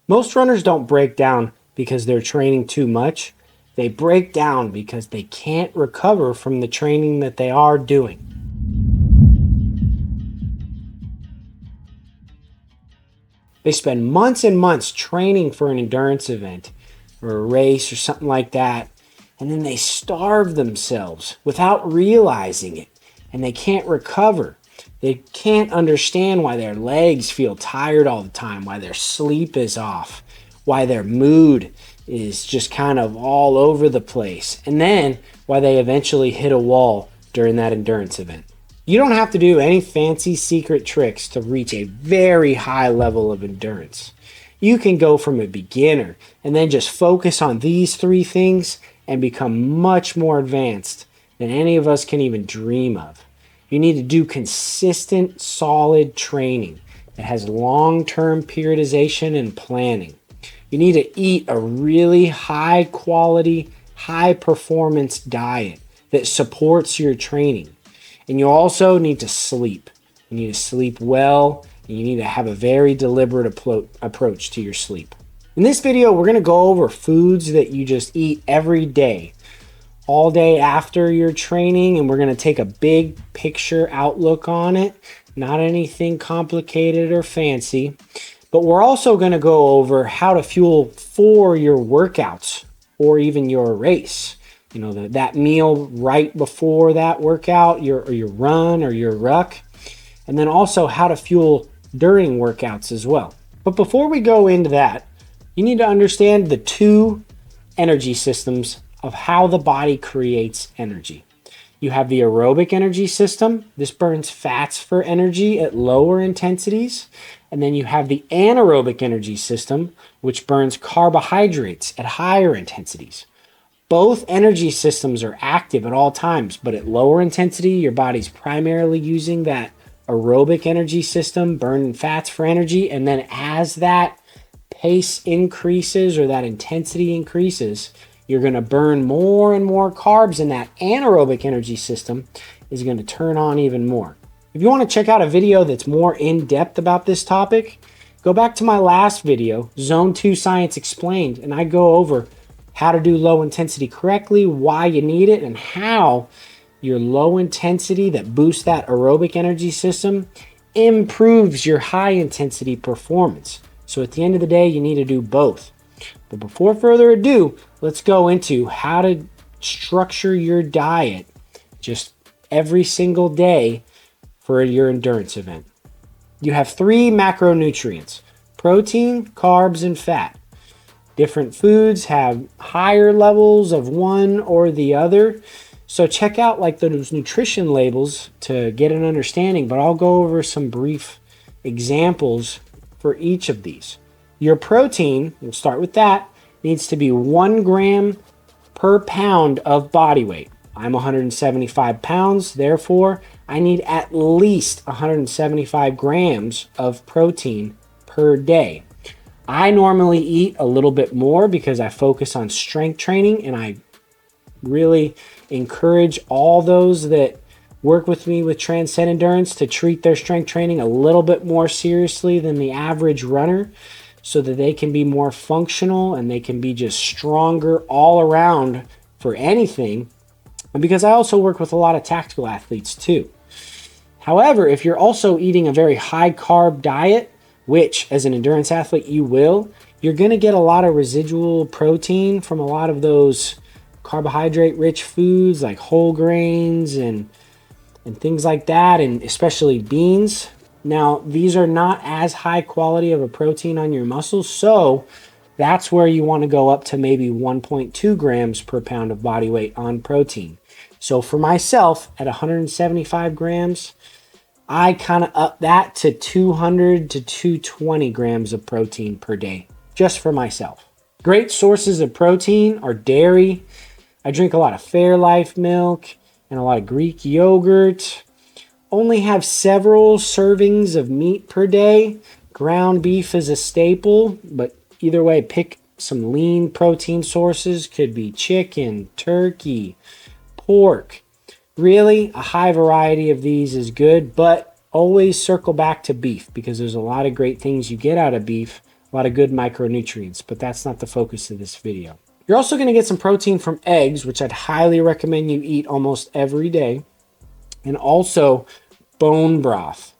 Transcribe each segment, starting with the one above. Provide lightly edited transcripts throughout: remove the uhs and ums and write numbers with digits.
Most runners don't break down because they're training too much. They break down because they can't recover from the training that they are doing. They spend months and months training for an endurance event or a race or something like that, and then they starve themselves without realizing it, and they can't recover. They can't understand why their legs feel tired all the time, why their sleep is off, why their mood is just kind of all over the place, and then why they eventually hit a wall during that endurance event. You don't have to do any fancy secret tricks to reach a very high level of endurance. You can go from a beginner and then just focus on these 3 things and become much more advanced than any of us can even dream of. You need to do consistent, solid training that has long-term periodization and planning. You need to eat a really high quality, high performance diet that supports your training. And you also need to sleep. You need to sleep well, and you need to have a very deliberate approach to your sleep. In this video, we're going to go over foods that you just eat every day, all day after your training, and we're going to take a big picture outlook on it. Not anything complicated or fancy, but we're also going to go over how to fuel for your workouts or even your race. You know, that meal right before that workout, your run or your ruck, and then also how to fuel during workouts as well. But before we go into that, you need to understand the 2 energy systems of how the body creates energy. You have the aerobic energy system. This burns fats for energy at lower intensities. And then you have the anaerobic energy system, which burns carbohydrates at higher intensities. Both energy systems are active at all times, but at lower intensity, your body's primarily using that aerobic energy system, burning fats for energy. And then as that pace increases or that intensity increases, you're going to burn more and more carbs, and that anaerobic energy system is going to turn on even more. If you want to check out a video that's more in-depth about this topic, go back to my last video, Zone 2 Science Explained, and I go over how to do low intensity correctly, why you need it, and how your low intensity that boosts that aerobic energy system improves your high intensity performance. So at the end of the day, you need to do both. But before further ado, let's go into how to structure your diet just every single day for your endurance event. You have 3 macronutrients: protein, carbs, and fat. Different foods have higher levels of one or the other. So check out like those nutrition labels to get an understanding, but I'll go over some brief examples for each of these. Your protein, we'll start with that, needs to be 1 gram per pound of body weight. I'm 175 pounds, therefore I need at least 175 grams of protein per day. I normally eat a little bit more because I focus on strength training, and I really encourage all those that work with me with Transcend Endurance to treat their strength training a little bit more seriously than the average runner, so that they can be more functional and they can be just stronger all around for anything. And because I also work with a lot of tactical athletes too. However, if you're also eating a very high carb diet, which as an endurance athlete you will, you're going to get a lot of residual protein from a lot of those carbohydrate rich foods like whole grains and things like that, and especially beans. Now, these are not as high quality of a protein on your muscles, so that's where you want to go up to maybe 1.2 grams per pound of body weight on protein. So for myself, at 175 grams, I kind of up that to 200 to 220 grams of protein per day, just for myself. Great sources of protein are dairy. I drink a lot of Fairlife milk and a lot of Greek yogurt. Only have several servings of meat per day. Ground beef is a staple, but either way, pick some lean protein sources. Could be chicken, turkey, pork. Really, a high variety of these is good, but always circle back to beef because there's a lot of great things you get out of beef a lot of good micronutrients, but that's not the focus of this video. You're also going to get some protein from eggs, which I'd highly recommend you eat almost every day, and also bone broth.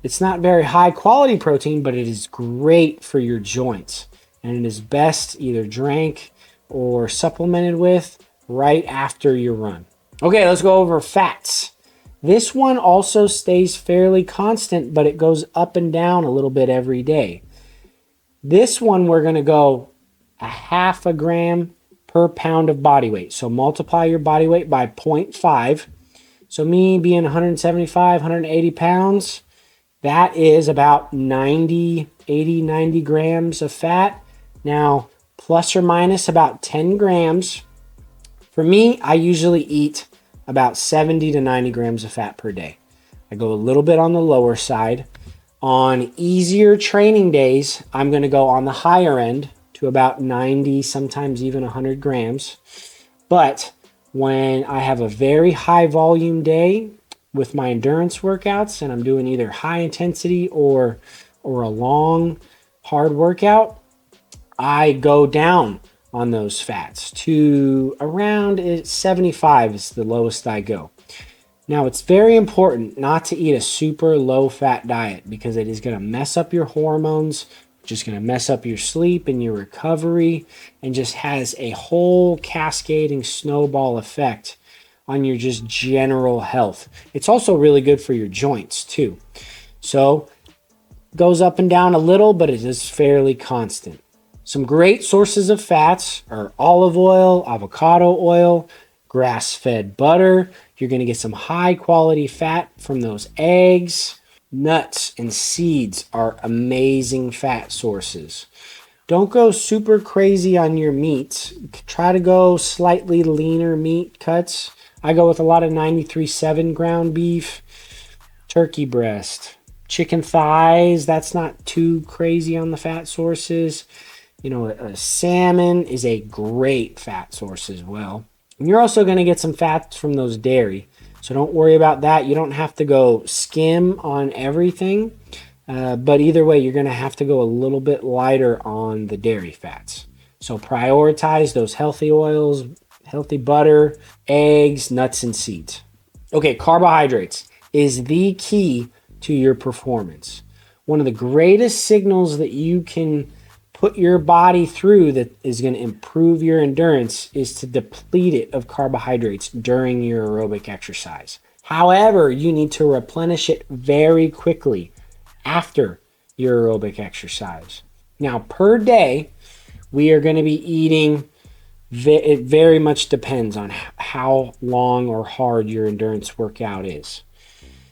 It's not very high quality protein, but it is great for your joints, and it is best either drank or supplemented with right after your run. Okay, let's go over fats. This one also stays fairly constant, but it goes up and down a little bit every day. This one, we're going to go 0.5 gram per pound of body weight. So multiply your body weight by 0.5. So me being 175, 180 pounds, that is about 90 grams of fat. Now, plus or minus about 10 grams. For me, I usually eat about 70 to 90 grams of fat per day. I go a little bit on the lower side. On easier training days, I'm going to go on the higher end to about 90, sometimes even 100 grams. But when I have a very high volume day with my endurance workouts and I'm doing either high intensity or a long, hard workout, I go down on those fats to around 75 is the lowest I go. Now, it's very important not to eat a super low-fat diet because it is going to mess up your hormones, just going to mess up your sleep and your recovery, and just has a whole cascading snowball effect on your just general health. It's also really good for your joints, too. So, goes up and down a little, but it is fairly constant. Some great sources of fats are olive oil, avocado oil, grass-fed butter. You're going to get some high-quality fat from those eggs. Nuts and seeds are amazing fat sources. Don't go super crazy on your meats. Try to go slightly leaner meat cuts. I go with a lot of 93.7 ground beef, turkey breast, chicken thighs. That's not too crazy on the fat sources. You know, a salmon is a great fat source as well. And you're also going to get some fats from those dairy. So don't worry about that. You don't have to go skim on everything. But either way, you're going to have to go a little bit lighter on the dairy fats. So prioritize those healthy oils, healthy butter, eggs, nuts, and seeds. Okay, carbohydrates is the key to your performance. One of the greatest signals that you can put your body through that is going to improve your endurance is to deplete it of carbohydrates during your aerobic exercise. However, you need to replenish it very quickly after your aerobic exercise. Now, per day, we are going to be eating, it very much depends on how long or hard your endurance workout is.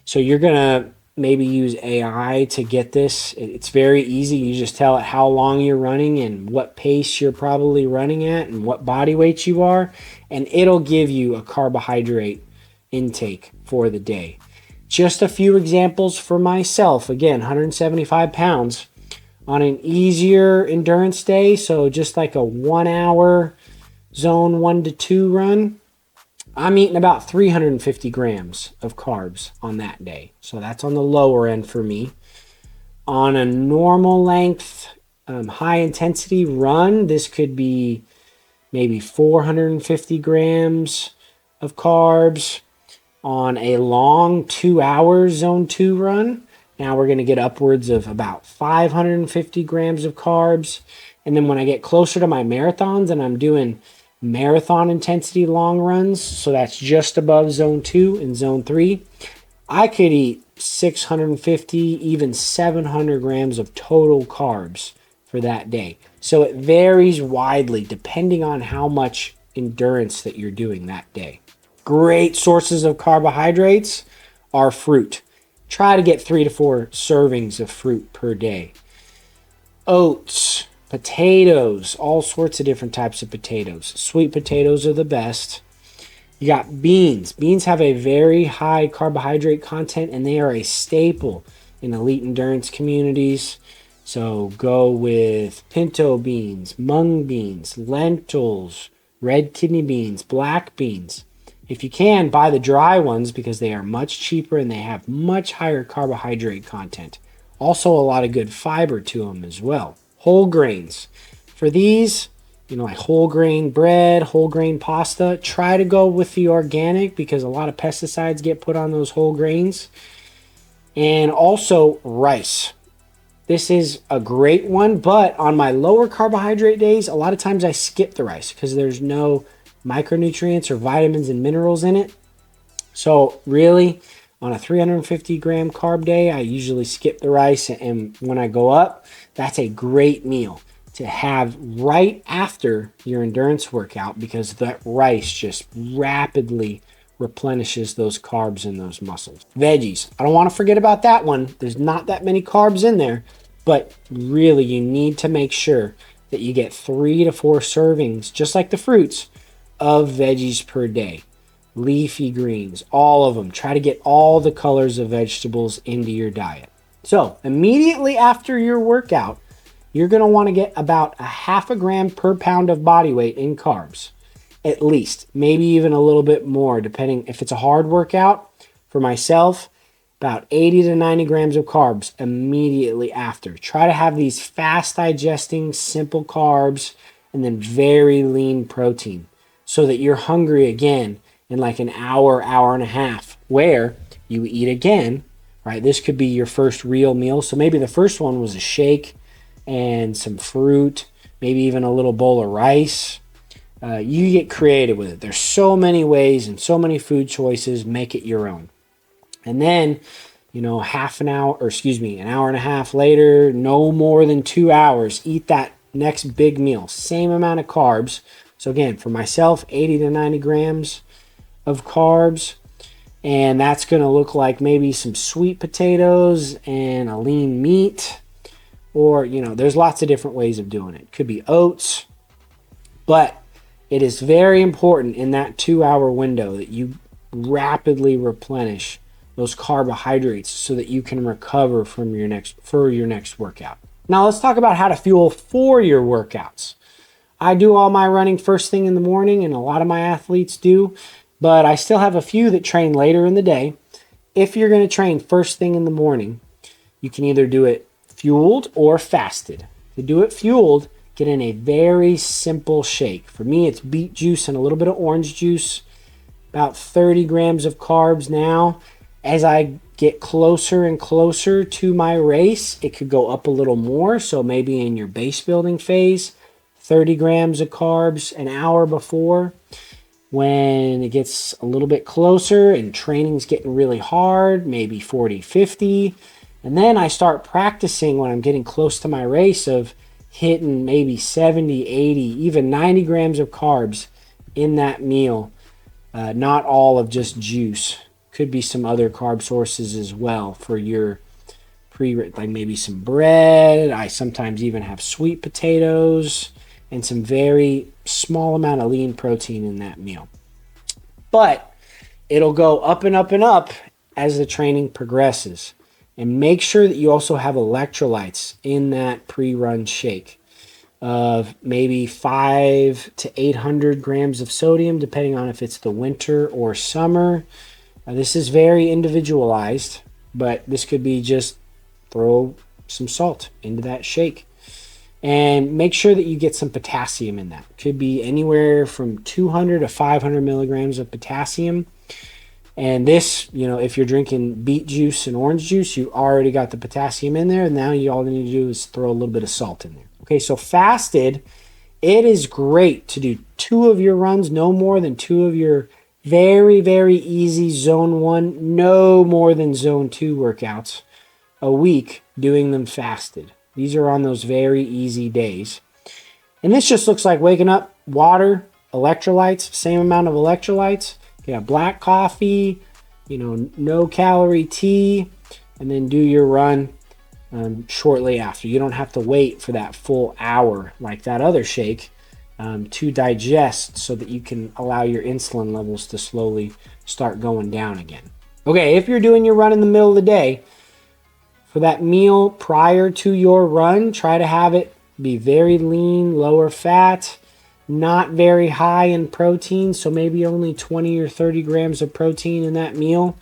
So you're going to maybe use AI to get this. It's very easy. You just tell it how long you're running and what pace you're probably running at and what body weight you are, and it'll give you a carbohydrate intake for the day. Just a few examples for myself. Again, 175 pounds on an easier endurance day, so just like a 1 hour zone 1 to 2 run, I'm eating about 350 grams of carbs on that day. So that's on the lower end for me. On a normal length, high intensity run, this could be maybe 450 grams of carbs. On a long 2 hour zone 2 run, now we're going to get upwards of about 550 grams of carbs. And then when I get closer to my marathons and I'm doing marathon intensity long runs, so that's just above zone 2 and zone 3, I could eat 650, even 700 grams of total carbs for that day. So it varies widely depending on how much endurance that you're doing that day. Great sources of carbohydrates are fruit. Try to get 3 to 4 servings of fruit per day. Oats, potatoes, all sorts of different types of potatoes. Sweet potatoes are the best. You got beans. Beans have a very high carbohydrate content, and they are a staple in elite endurance communities. So go with pinto beans, mung beans, lentils, red kidney beans, black beans. If you can, buy the dry ones because they are much cheaper and they have much higher carbohydrate content. Also a lot of good fiber to them as well. whole grains. For these, like whole grain bread, whole grain pasta, try to go with the organic because a lot of pesticides get put on those whole grains. And also rice. This is a great one, but on my lower carbohydrate days, a lot of times I skip the rice because there's no micronutrients or vitamins and minerals in it. So really, on a 350 gram carb day, I usually skip the rice. And when I go up, that's a great meal to have right after your endurance workout because that rice just rapidly replenishes those carbs in those muscles. Veggies. I don't want to forget about that one. There's not that many carbs in there, but really you need to make sure that you get 3 to 4 servings, just like the fruits, of veggies per day. Leafy greens, all of them. Try to get all the colors of vegetables into your diet. So immediately after your workout, you're going to want to get about a half a gram per pound of body weight in carbs. At least, maybe even a little bit more, depending if it's a hard workout. For myself, about 80 to 90 grams of carbs immediately after. Try to have these fast digesting, simple carbs, and then very lean protein so that you're hungry again in like an hour, hour and a half, where you eat again, right? This could be your first real meal. So maybe the first one was a shake and some fruit, maybe even a little bowl of rice. You get creative with it. There's so many ways and so many food choices. Make it your own. And then, an hour and a half later, no more than 2 hours, eat that next big meal. Same amount of carbs. So again, for myself, 80 to 90 grams of carbs. And that's going to look like maybe some sweet potatoes and a lean meat. Or, there's lots of different ways of doing it. Could be oats. But it is very important in that 2 hour window that you rapidly replenish those carbohydrates so that you can recover from your next workout. Now let's talk about how to fuel for your workouts. I do all my running first thing in the morning, and a lot of my athletes do, but I still have a few that train later in the day. If you're going to train first thing in the morning, you can either do it fueled or fasted. To do it fueled, get in a very simple shake. For me, it's beet juice and a little bit of orange juice, about 30 grams of carbs now. As I get closer and closer to my race, it could go up a little more. So maybe in your base building phase, 30 grams of carbs an hour before. When it gets a little bit closer and training's getting really hard, maybe 40, 50. And then I start practicing when I'm getting close to my race of hitting maybe 70, 80, even 90 grams of carbs in that meal. Not all of just juice. Could be some other carb sources as well for your like maybe some bread. I sometimes even have sweet potatoes and some very small amount of lean protein in that meal. But it'll go up and up and up as the training progresses. And make sure that you also have electrolytes in that pre-run shake of maybe 500 to 800 grams of sodium, depending on if it's the winter or summer. This is very individualized, but this could be just throw some salt into that shake. And make sure that you get some potassium in that. Could be anywhere from 200 to 500 milligrams of potassium. And this, if you're drinking beet juice and orange juice, you already got the potassium in there. And now all you need to do is throw a little bit of salt in there. Okay, so fasted, it is great to do 2 of your runs, no more than 2 of your very, very easy zone 1, no more than zone 2 workouts a week, doing them fasted. These are on those very easy days. And this just looks like waking up, water, electrolytes, same amount of electrolytes. You have black coffee, no calorie tea, and then do your run shortly after. You don't have to wait for that full hour like that other shake to digest so that you can allow your insulin levels to slowly start going down again. Okay, if you're doing your run in the middle of the day, for that meal prior to your run, try to have it be very lean, lower fat, not very high in protein, so maybe only 20 or 30 grams of protein in that meal,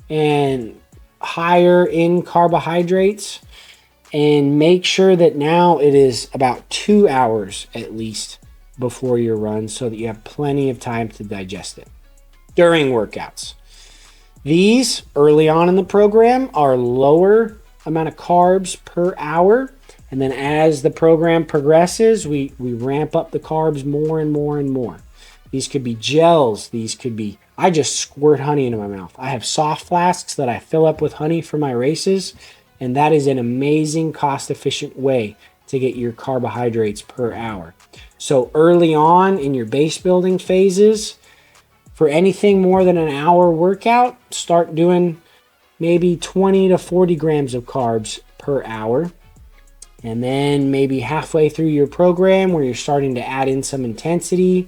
and higher in carbohydrates. and make sure that now it is about 2 hours at least before your run so that you have plenty of time to digest it. During workouts, these early on in the program are lower amount of carbs per hour. And then as the program progresses, we ramp up the carbs more and more and more. These could be gels. These could be, I just squirt honey into my mouth. I have soft flasks that I fill up with honey for my races. And that is an amazing cost-efficient way to get your carbohydrates per hour. So early on in your base building phases, for anything more than an hour workout, start doing maybe 20 to 40 grams of carbs per hour. And then maybe halfway through your program where you're starting to add in some intensity,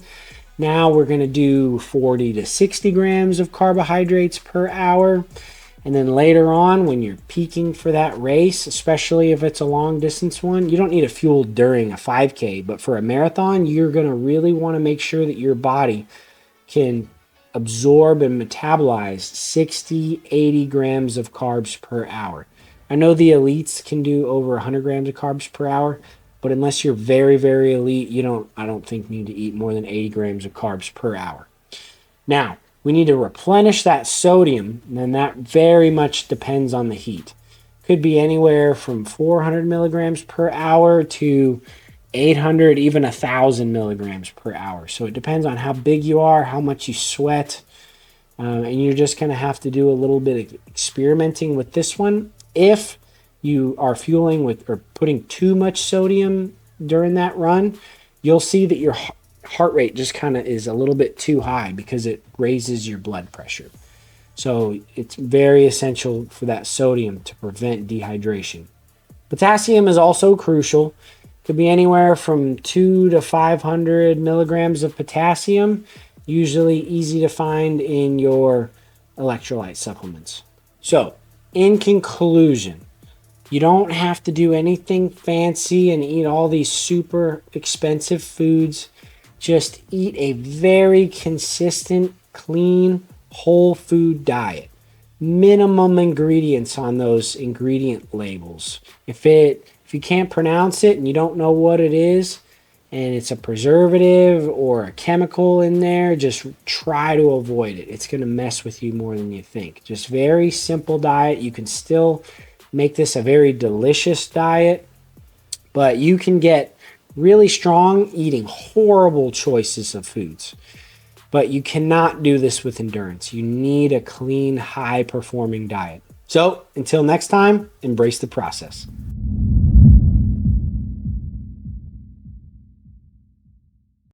now we're going to do 40 to 60 grams of carbohydrates per hour. And then later on, when you're peaking for that race, especially if it's a long distance one, you don't need a fuel during a 5K, but for a marathon, you're going to really want to make sure that your body can absorb and metabolize 60, 80 grams of carbs per hour. I know the elites can do over 100 grams of carbs per hour, but unless you're very, very elite, I don't think need to eat more than 80 grams of carbs per hour. Now, we need to replenish that sodium, and that very much depends on the heat. Could be anywhere from 400 milligrams per hour to 800, even 1,000 milligrams per hour. So it depends on how big you are, how much you sweat, and you're just going to have to do a little bit of experimenting with this one. If you are fueling with or putting too much sodium during that run, you'll see that your heart rate just kind of is a little bit too high because it raises your blood pressure. So it's very essential for that sodium to prevent dehydration. Potassium is also crucial. Could be anywhere from 2 to 500 milligrams of potassium, usually easy to find in your electrolyte supplements. So, in conclusion, you don't have to do anything fancy and eat all these super expensive foods. Just eat a very consistent, clean, whole food diet. Minimum ingredients on those ingredient labels. If you can't pronounce it and you don't know what it is, and it's a preservative or a chemical in there, just try to avoid it. It's going to mess with you more than you think. Just very simple diet. You can still make this a very delicious diet, but you can get really strong eating horrible choices of foods. But you cannot do this with endurance. You need a clean, high-performing diet. So, until next time, embrace the process.